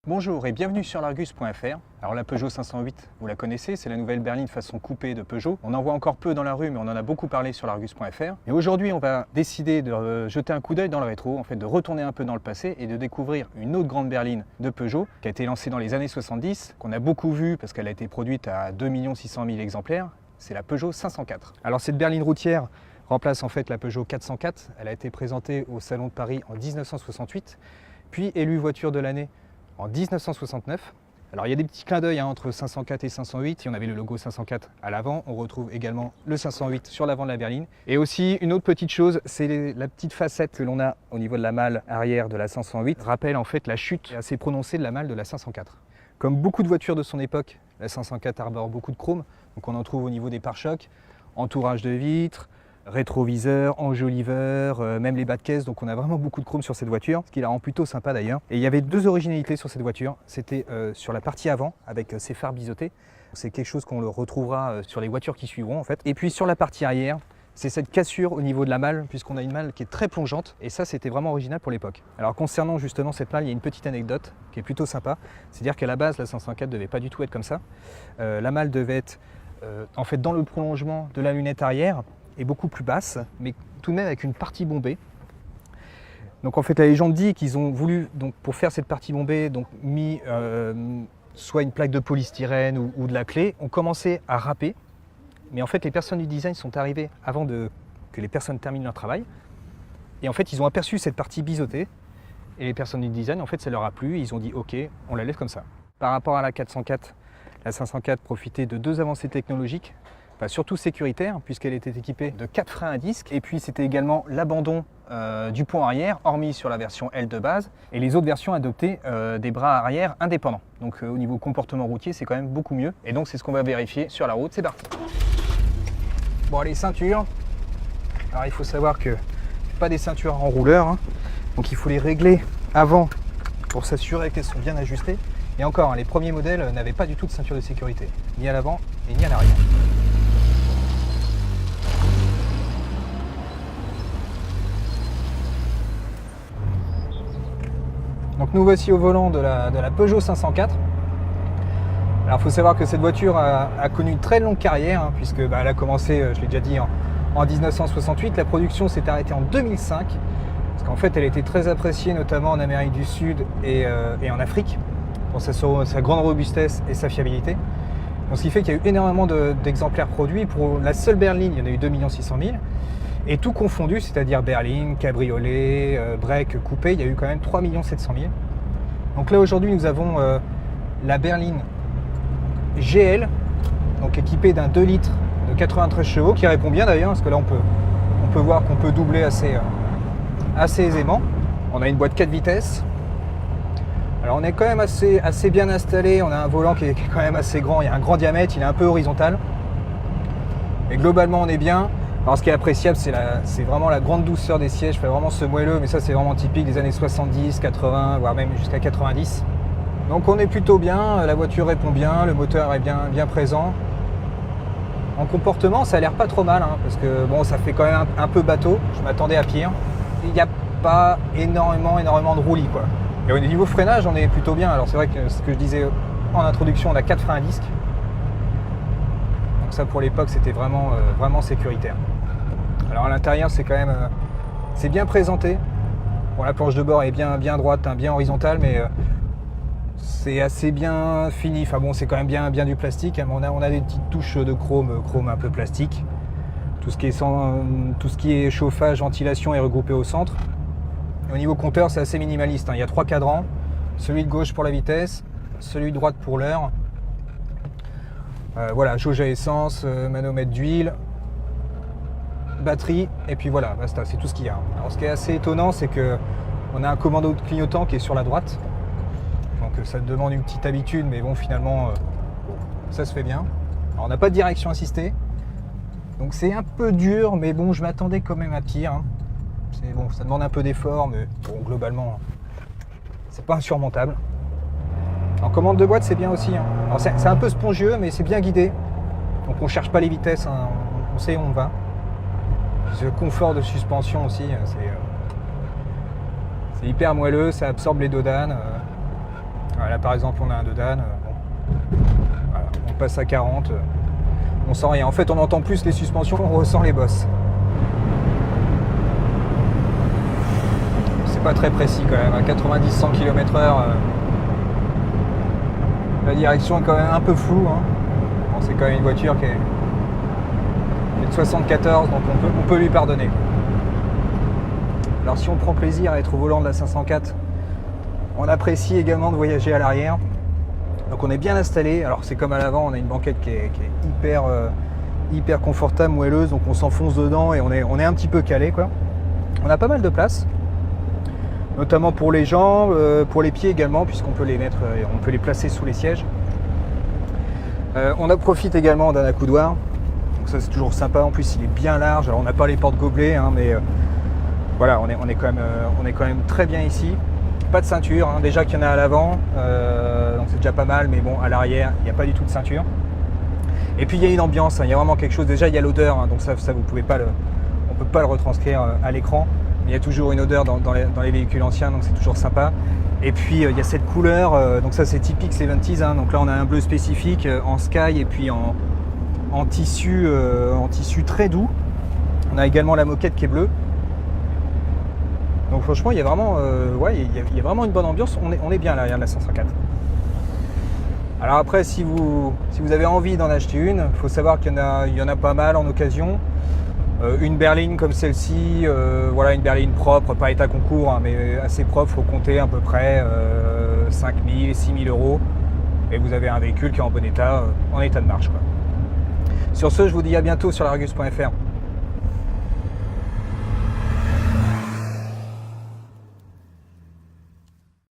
Bonjour et bienvenue sur l'Argus.fr. Alors la Peugeot 508, vous la connaissez, c'est la nouvelle berline façon coupé de Peugeot. On en voit encore peu dans la rue, mais on en a beaucoup parlé sur l'Argus.fr. Et aujourd'hui, on va décider de jeter un coup d'œil dans le rétro, en fait de retourner un peu dans le passé et de découvrir une autre grande berline de Peugeot qui a été lancée dans les années 70, qu'on a beaucoup vue parce qu'elle a été produite à 2 600 000 exemplaires. C'est la Peugeot 504. Alors cette berline routière remplace en fait la Peugeot 404. Elle a été présentée au Salon de Paris en 1968, puis élue voiture de l'année en 1969. Alors il y a des petits clins d'œil entre 504 et 508. Si on avait le logo 504 à l'avant, on retrouve également le 508 sur l'avant de la berline. Et aussi une autre petite chose, c'est la petite facette que l'on a au niveau de la malle arrière de la 508, rappelle en fait la chute assez prononcée de la malle de la 504. Comme beaucoup de voitures de son époque, la 504 arbore beaucoup de chrome, donc on en trouve au niveau des pare-chocs, entourage de vitres, rétroviseur, enjoliveur, même les bas de caisse, donc on a vraiment beaucoup de chrome sur cette voiture, ce qui la rend plutôt sympa d'ailleurs. Et il y avait deux originalités sur cette voiture, c'était sur la partie avant avec ses phares biseautés, c'est quelque chose qu'on le retrouvera sur les voitures qui suivront en fait. Et puis sur la partie arrière, c'est cette cassure au niveau de la malle, puisqu'on a une malle qui est très plongeante, et ça c'était vraiment original pour l'époque. Alors concernant justement cette malle, il y a une petite anecdote qui est plutôt sympa, c'est-à-dire qu'à la base la 504 ne devait pas du tout être comme ça. La malle devait être en fait dans le prolongement de la lunette arrière, est beaucoup plus basse, mais tout de même avec une partie bombée. Donc en fait la légende dit qu'ils ont voulu, donc, pour faire cette partie bombée, donc mis soit une plaque de polystyrène ou de la clé, ont commencé à râper, mais en fait les personnes du design sont arrivées avant que les personnes terminent leur travail, et en fait ils ont aperçu cette partie biseautée, et les personnes du design en fait ça leur a plu, et ils ont dit ok, on la laisse comme ça. Par rapport à la 404, la 504 profitait de deux avancées technologiques, surtout sécuritaire, puisqu'elle était équipée de 4 freins à disque, et puis c'était également l'abandon du pont arrière, hormis sur la version L de base, et les autres versions adoptaient des bras arrière indépendants. Donc au niveau comportement routier, c'est quand même beaucoup mieux, et donc c'est ce qu'on va vérifier sur la route. C'est parti. Bon, les ceintures, alors il faut savoir que pas des ceintures en rouleur, hein, donc il faut les régler avant pour s'assurer qu'elles sont bien ajustées. Et encore, les premiers modèles n'avaient pas du tout de ceinture de sécurité, ni à l'avant et ni à l'arrière. Donc nous voici au volant de la Peugeot 504. Alors il faut savoir que cette voiture a connu une très longue carrière, hein, puisque elle a commencé, je l'ai déjà dit, en 1968. La production s'est arrêtée en 2005, parce qu'en fait elle était très appréciée notamment en Amérique du Sud et en Afrique, pour sa grande robustesse et sa fiabilité. Donc, ce qui fait qu'il y a eu énormément d'exemplaires produits. Pour la seule berline, il y en a eu 2 600 000. Et tout confondu, c'est-à-dire berline, cabriolet, break, coupé, il y a eu quand même 3 700 000. Donc là aujourd'hui nous avons la berline GL, donc équipée d'un 2 litres de 93 chevaux, qui répond bien d'ailleurs, parce que là on peut voir qu'on peut doubler assez aisément. On a une boîte 4 vitesses. Alors on est quand même assez bien installé, on a un volant qui est quand même assez grand, il y a un grand diamètre, il est un peu horizontal. Et globalement on est bien. Alors ce qui est appréciable, c'est vraiment la grande douceur des sièges, vraiment ce moelleux, mais ça c'est vraiment typique des années 70, 80, voire même jusqu'à 90. Donc on est plutôt bien, la voiture répond bien, le moteur est bien présent. En comportement, ça a l'air pas trop mal, hein, parce que bon, ça fait quand même un peu bateau, je m'attendais à pire. Il n'y a pas énormément de roulis, quoi. Et au niveau freinage, on est plutôt bien. Alors c'est vrai que ce que je disais en introduction, on a 4 freins à disque. Donc ça pour l'époque c'était vraiment sécuritaire. Alors à l'intérieur c'est quand même c'est bien présenté. Bon, la planche de bord est bien droite, hein, bien horizontale, mais c'est assez bien fini. Enfin bon, c'est quand même bien du plastique, hein, mais on a des petites touches de chrome un peu plastique. Tout ce qui est chauffage, ventilation est regroupé au centre. Et au niveau compteur, c'est assez minimaliste, hein. Il y a 3 cadrans, celui de gauche pour la vitesse, celui de droite pour l'heure. Voilà, jauge à essence, manomètre d'huile, batterie, et puis voilà, basta, c'est tout ce qu'il y a. Alors ce qui est assez étonnant, c'est qu'on a un commando de clignotant qui est sur la droite. Donc ça demande une petite habitude, mais bon, finalement, ça se fait bien. Alors on n'a pas de direction assistée, donc c'est un peu dur, mais bon, je m'attendais quand même à pire, hein. Bon, ça demande un peu d'effort, mais bon, globalement, c'est pas insurmontable. En commande de boîte, c'est bien aussi, hein. Alors c'est un peu spongieux, mais c'est bien guidé. Donc on cherche pas les vitesses, hein. On sait où on va. Le confort de suspension aussi, c'est hyper moelleux, ça absorbe les dodanes. Là par exemple on a un Dodane, voilà, on passe à 40, on sent rien. En fait on entend plus les suspensions, on ressent les bosses. C'est pas très précis quand même, à 90-100 km/h. La direction est quand même un peu floue. Bon, c'est quand même une voiture qui est de 74, donc on peut lui pardonner. Alors si on prend plaisir à être au volant de la 504, on apprécie également de voyager à l'arrière. Donc on est bien installé. Alors c'est comme à l'avant, on a une banquette qui est hyper confortable, moelleuse, donc on s'enfonce dedans et on est un petit peu calé, quoi. On a pas mal de place, notamment pour les jambes, pour les pieds également, puisqu'on peut les mettre, on peut les placer sous les sièges. On en profite également d'un accoudoir, donc ça c'est toujours sympa. En plus il est bien large. Alors on n'a pas les portes gobelets, mais voilà, on est quand même très bien ici. Pas de ceinture, déjà qu'il y en a à l'avant, donc c'est déjà pas mal, mais bon, à l'arrière il n'y a pas du tout de ceinture. Et puis il y a une ambiance, il y a vraiment quelque chose. Déjà il y a l'odeur, donc ça vous pouvez pas on peut pas le retranscrire à l'écran. Il y a toujours une odeur dans les véhicules anciens, donc c'est toujours sympa. Et puis il y a cette couleur, donc ça c'est typique 70s, donc là on a un bleu spécifique en sky et puis en tissu très doux. On a également la moquette qui est bleue. Donc franchement il y a vraiment, il y a vraiment une bonne ambiance, on est bien à l'arrière de la 504. Alors après si vous avez envie d'en acheter une, il faut savoir qu'il y en a pas mal en occasion. Une berline comme celle-ci, voilà, une berline propre, pas état concours, mais assez propre, il faut compter à peu près 5 000, 6 000 euros. Et vous avez un véhicule qui est en bon état, en état de marche, quoi. Sur ce, je vous dis à bientôt sur largus.fr.